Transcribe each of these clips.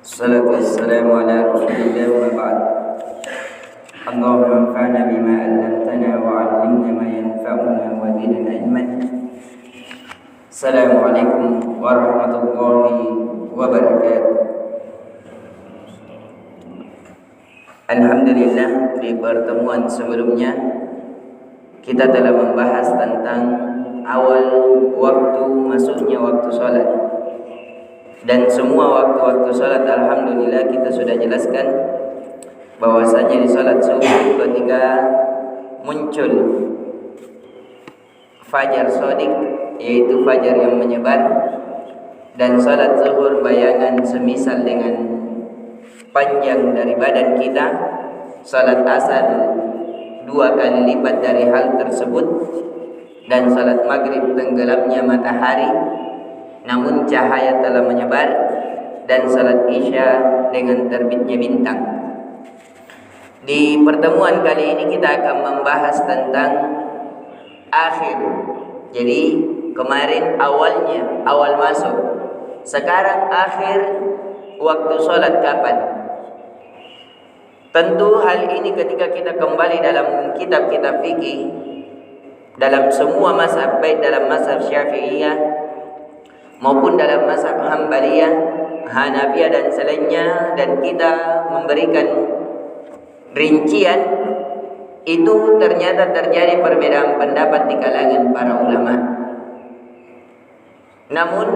الصلاة والسلام على رسول الله وبعد. اللهم انفعنا بما علمتنا وعلمنا ما ينفعنا وزدنا علما. السلام عليكم ورحمة الله وبركاته. Alhamdulillah, di pertemuan sebelumnya kita telah membahas tentang awal waktu masuknya waktu sholat. Dan semua waktu-waktu sholat alhamdulillah kita sudah jelaskan bahwasanya di sholat subuh ketika muncul fajar shadiq, yaitu fajar yang menyebar, dan sholat zuhur bayangan semisal dengan panjang dari badan kita, sholat asar 2 kali lipat dari hal tersebut, dan sholat maghrib tenggelamnya matahari namun cahaya telah menyebar, dan salat isya dengan terbitnya bintang. Di pertemuan kali ini kita akan membahas tentang akhir. Jadi kemarin awalnya, awal masuk. Sekarang akhir waktu salat kapan? Tentu hal ini ketika kita kembali dalam kitab-kitab fikih, dalam semua mazhab, baik dalam mazhab Syafi'iyah maupun dalam mazhab Hanbaliyah, Hanafiyah dan selainnya, dan kita memberikan rincian, itu ternyata terjadi perbedaan pendapat di kalangan para ulama. Namun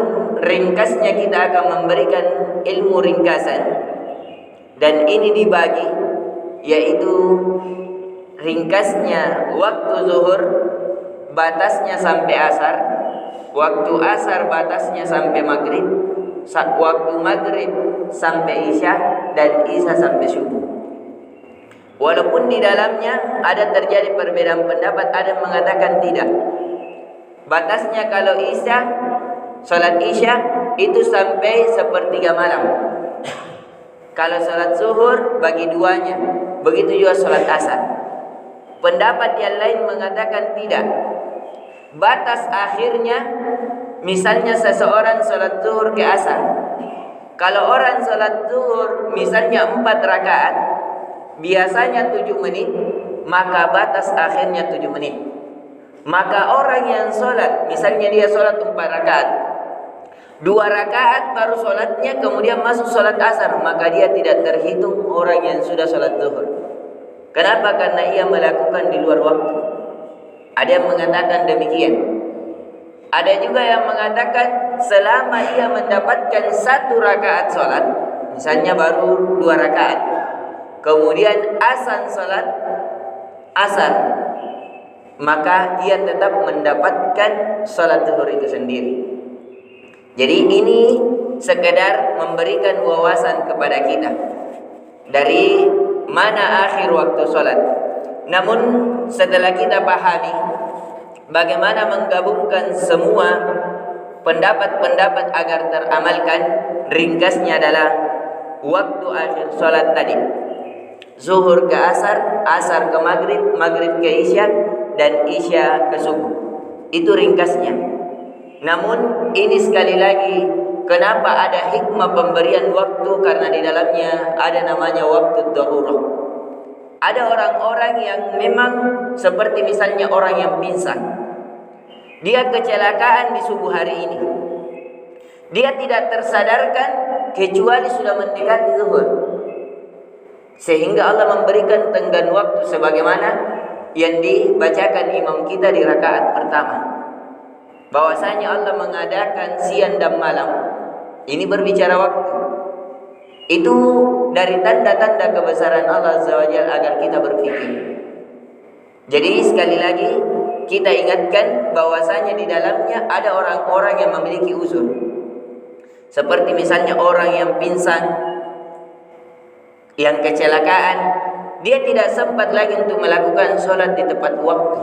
ringkasnya kita akan memberikan ilmu ringkasan, dan ini dibagi, yaitu ringkasnya waktu zuhur batasnya sampai asar, waktu asar batasnya sampai maghrib, waktu maghrib sampai isya, dan isya sampai subuh. Walaupun di dalamnya ada terjadi perbedaan pendapat, ada yang mengatakan tidak. Batasnya kalau isya, salat isya itu sampai sepertiga malam. Kalau salat zuhur bagi duanya, begitu juga salat asar. Pendapat yang lain mengatakan tidak. Batas akhirnya, misalnya seseorang salat zuhur ke asar. Kalau orang salat zuhur misalnya 4 rakaat, biasanya 7 menit, maka batas akhirnya 7 menit. Maka orang yang salat, misalnya dia salat 4 rakaat, 2 rakaat baru salatnya, kemudian masuk salat asar, maka dia tidak terhitung orang yang sudah salat zuhur. Kenapa? Karena ia melakukan di luar waktu. Ada yang mengatakan demikian. Ada juga yang mengatakan selama ia mendapatkan 1 rakaat salat, misalnya baru 2 rakaat, kemudian azan salat asar, maka ia tetap mendapatkan salat zuhur itu sendiri. Jadi ini sekedar memberikan wawasan kepada kita dari mana akhir waktu salat. Namun setelah kita pahami bagaimana menggabungkan semua pendapat-pendapat agar teramalkan, ringkasnya adalah waktu akhir salat tadi, zuhur ke asar, asar ke maghrib, maghrib ke isya, dan isya ke subuh. Itu ringkasnya. Namun ini sekali lagi, kenapa ada hikmah pemberian waktu? Karena di dalamnya ada namanya waktu darurah. Ada orang-orang yang memang seperti misalnya orang yang pingsan. Dia kecelakaan di subuh hari ini. Dia tidak tersadarkan kecuali sudah mendekati zuhur. Sehingga Allah memberikan tenggang waktu sebagaimana yang dibacakan imam kita di rakaat pertama. Bahwasanya Allah mengadakan siang dan malam. Ini berbicara waktu. Itu dari tanda-tanda kebesaran Allah Azza wa Jalla agar kita berpikir. Jadi sekali lagi kita ingatkan bahwasanya di dalamnya ada orang-orang yang memiliki uzur. Seperti misalnya orang yang pingsan, yang kecelakaan, dia tidak sempat lagi untuk melakukan sholat di tepat waktu.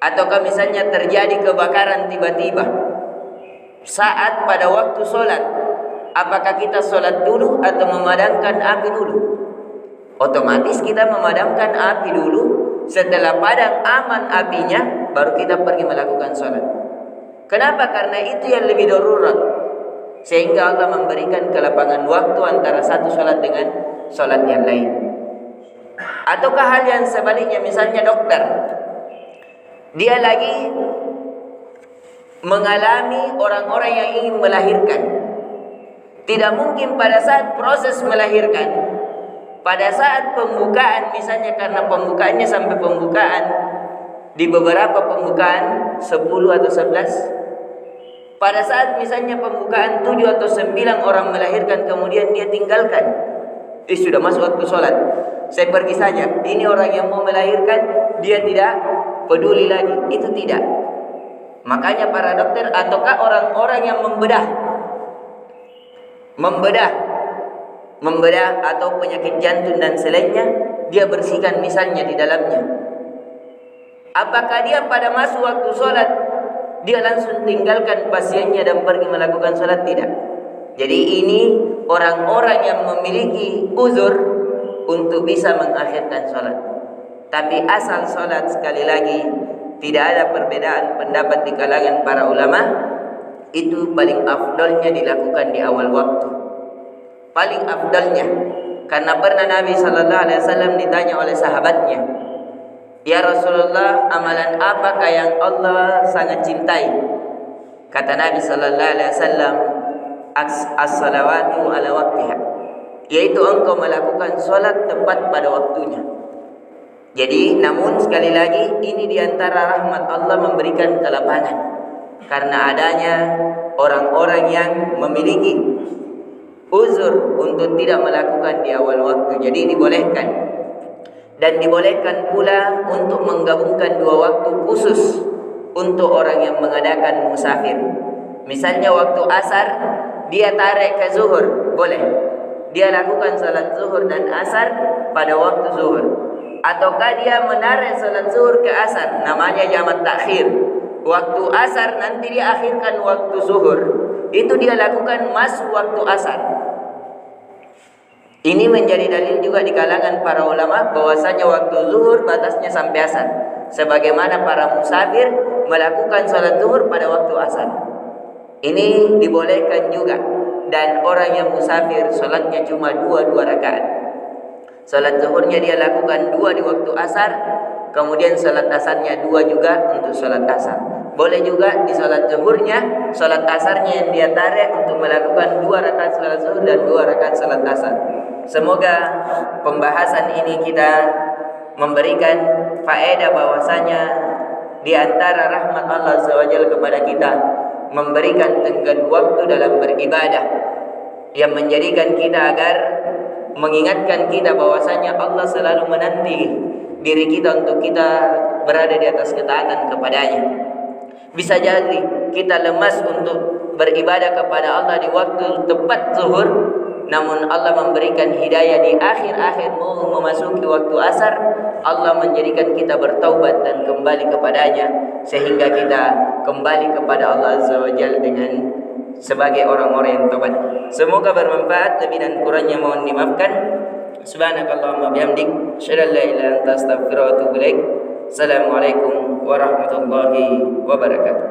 Ataukah misalnya terjadi kebakaran tiba-tiba saat pada waktu sholat, apakah kita sholat dulu atau memadamkan api dulu? Otomatis kita memadamkan api dulu. Setelah padam aman apinya, baru kita pergi melakukan sholat. Kenapa? Karena itu yang lebih darurat. sehingga Allah memberikan kelapangan waktu antara satu sholat dengan sholat yang lain. Ataukah hal yang sebaliknya, misalnya dokter, dia lagi mengalami orang-orang yang ingin melahirkan. Tidak mungkin pada saat proses melahirkan, pada saat pembukaan misalnya, karena pembukaannya sampai pembukaan di beberapa pembukaan 10 atau 11, pada saat misalnya pembukaan 7 atau 9 orang melahirkan, kemudian dia tinggalkan, sudah masuk waktu sholat, saya pergi saja. Ini orang yang mau melahirkan, dia tidak peduli lagi. Itu tidak. Makanya para dokter ataukah orang-orang yang membedah atau penyakit jantung dan selainnya, dia bersihkan misalnya di dalamnya. Apakah dia pada masuk waktu sholat dia langsung tinggalkan pasiennya dan pergi melakukan sholat? Tidak. Jadi ini orang-orang yang memiliki uzur untuk bisa mengakhirkan sholat. Tapi asal sholat, sekali lagi, tidak ada perbedaan pendapat di kalangan para ulama, itu paling afdalnya dilakukan di awal waktu. Paling afdalnya, karena pernah Nabi sallallahu alaihi wasallam ditanya oleh sahabatnya, "Ya Rasulullah, amalan apakah yang Allah sangat cintai?" Kata Nabi sallallahu alaihi wasallam, "As-salawatu ala waqtiha." Yaitu engkau melakukan sholat tepat pada waktunya. Jadi, namun sekali lagi, ini diantara rahmat Allah memberikan kelapangan, karena adanya orang-orang yang memiliki uzur untuk tidak melakukan di awal waktu. Jadi dibolehkan. Dan dibolehkan pula untuk menggabungkan dua waktu khusus untuk orang yang mengadakan musafir. Misalnya waktu asar, dia tarik ke zuhur, boleh. Dia lakukan salat zuhur dan asar pada waktu zuhur. Ataukah dia menarik salat zuhur ke asar, namanya jamak takhir. Waktu asar nanti dia akhirkan waktu zuhur, itu dia lakukan masuk waktu asar. Ini menjadi dalil juga di kalangan para ulama bahwasanya waktu zuhur batasnya sampai asar, sebagaimana para musafir melakukan salat zuhur pada waktu asar. Ini dibolehkan juga. Dan orang yang musafir salatnya cuma dua rakaat. Salat zuhurnya dia lakukan 2 di waktu asar, kemudian salat asarnya 2 juga untuk salat asar. Boleh juga di salat zuhurnya, salat asarnya yang dia tarik untuk melakukan 2 rakaat salat zuhur dan 2 rakaat salat asar. Semoga pembahasan ini kita memberikan faedah bahwasanya di antara rahmat Allah SWT kepada kita, memberikan tenggat waktu dalam beribadah, yang menjadikan kita agar mengingatkan kita bahwasanya Allah selalu menanti diri kita untuk kita berada di atas ketaatan kepadanya. Bisa jadi kita lemas untuk beribadah kepada Allah di waktu tepat zuhur, namun Allah memberikan hidayah di akhir-akhir mau memasuki waktu asar, Allah menjadikan kita bertaubat dan kembali kepadanya, sehingga kita kembali kepada Allah Azza wa Jalla dengan sebagai orang-orang yang taubat. Semoga bermanfaat, lebih dan kurangnya mohon dimaafkan. Subhanakallahumma bihamdik, asyhadu an la ilaha illa anta, astaghfiruka wa atubu ilaik. Assalamualaikum warahmatullahi wabarakatuh.